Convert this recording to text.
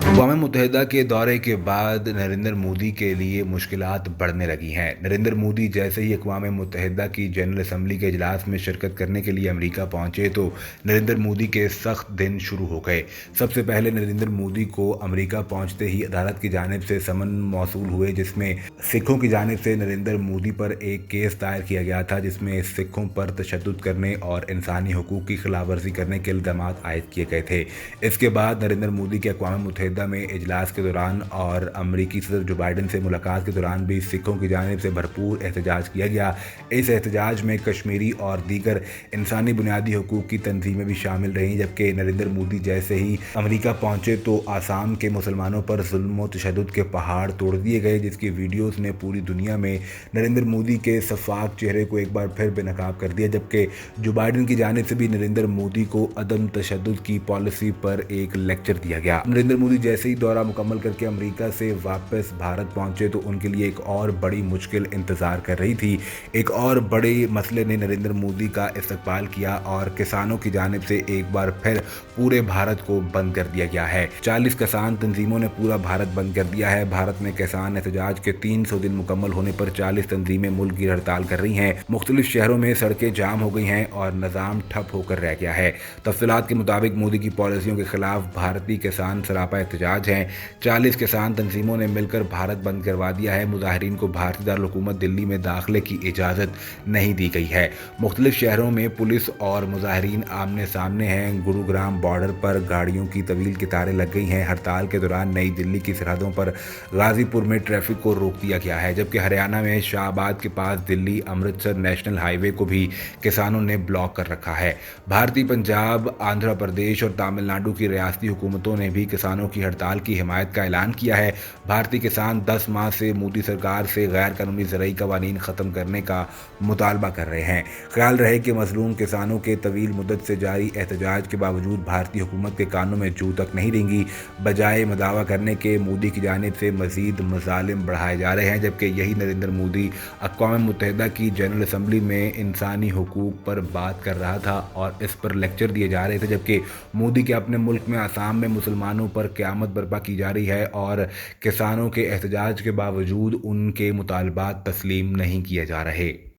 अक़वाम मुत्तहिदा के दौरे के बाद नरेंद्र मोदी के लिए मुश्किलात बढ़ने लगी हैं। नरेंद्र मोदी जैसे ही अक़वाम मुत्तहिदा की जनरल असम्बली के इजलास में शिरकत करने के लिए अमेरिका पहुंचे तो नरेंद्र मोदी के सख्त दिन शुरू हो गए। सबसे पहले नरेंद्र मोदी को अमेरिका पहुंचते ही अदालत की जानिब से समन मौसूल हुए, जिसमें सिखों की जानिब से नरेंद्र मोदी पर एक केस दायर किया गया था, जिसमें सिखों पर तशद्दुद करने और इंसानी हकूक़ की खिलाफ वर्जी करने के इल्ज़ाम आयद किए गए थे। इसके बाद नरेंद्र मोदी के अक़वाम मुत्तहिदा में इजलास के दौरान और अमरीकी सदर जो बाइडन से मुलाकात के दौरान भी सिखों की जानिब से भरपूर एहतजाज किया गया। इस एहतजाज में कश्मीरी और दीगर इंसानी बुनियादी हकूक़ की तंजीमें भी शामिल रहीं। जबकि नरेंद्र मोदी जैसे ही अमेरिका पहुंचे तो आसाम के मुसलमानों पर जुल्म व तशद्दुद के पहाड़ तोड़ दिए गए, जिसकी वीडियोज़ ने पूरी दुनिया में नरेंद्र मोदी के शफ़ाफ चेहरे को एक बार फिर बेनकाब कर दिया। जबकि जो बाइडन की जानिब से भी नरेंद्र मोदी को अदम तशद्दुद की पॉलिसी पर एक लेक्चर दिया गया। नरेंद्र मोदी जैसे ही दौरा मुकम्मल करके अमेरिका से वापस भारत पहुंचे तो उनके लिए एक और बड़ी मुश्किल इंतज़ार कर रही थी। एक और बड़े मसले ने नरेंद्र मोदी का इस्तकबाल किया और किसानों की जानिब से एक बार फिर पूरे भारत को बंद कर दिया गया है। 40 किसान तंजीमों ने पूरा भारत बंद कर दिया है। भारत में किसान एहतजाज के 300 दिन मुकम्मल होने पर 40 तंजीमें मुल्क की हड़ताल कर रही हैं। मुख्तलिफ शहरों में सड़कें जाम हो गई हैं और निज़ाम ठप होकर रह गया है। तफसीलात के मुताबिक मोदी की पॉलिसियों के खिलाफ भारतीय किसान सरापा एहतजाज हैं। 40 किसान तंजीमों ने मिलकर भारत बंद करवा दिया है। मुजाहिरीन को भारतीय दारुल दिल्ली में दाखिले की इजाज़त नहीं दी गई है। मुख्तलिफ शहरों में पुलिस और मुजाहिरीन आमने सामने हैं। गुरुग्राम बॉर्डर पर गाड़ियों की तवील कतारें लग गई हैं। हड़ताल के दौरान नई दिल्ली की सरहदों पर गाजीपुर में ट्रैफिक को रोक दिया गया है। जबकि हरियाणा में शाहबाद के पास दिल्ली अमृतसर नेशनल हाईवे को भी किसानों ने ब्लॉक कर रखा है। भारतीय पंजाब, आंध्र प्रदेश और तमिलनाडु की रियासती हुकूमतों ने भी किसानों की हड़ताल की हिमायत का ऐलान किया है। भारतीय किसान 10 माह से मोदी सरकार से गैर कानूनी ज़रई कवानीन ख़त्म करने का मुतालबा कर रहे हैं। ख्याल रहे कि मज़लूम किसानों के तवील मुद्दत से जारी एहतजाज के बावजूद भारतीय हुकूमत के कानों में जू तक नहीं रेंगी। बजाय दावा करने के मोदी की जानिब से मज़ीद मज़ालिम बढ़ाए जा रहे हैं। जबकि यही नरेंद्र मोदी अक़वाम मुत्तहिदा की जनरल असम्बली में इंसानी हकूक़ पर बात कर रहा था और इस पर लेक्चर दिए जा रहे थे। जबकि मोदी के अपने मुल्क में आसाम में मुसलमानों पर क़यामत बर्पा की जा रही है और किसानों के एहतजाज के बावजूद उनके मुतालबात तस्लीम नहीं किए जा रहे।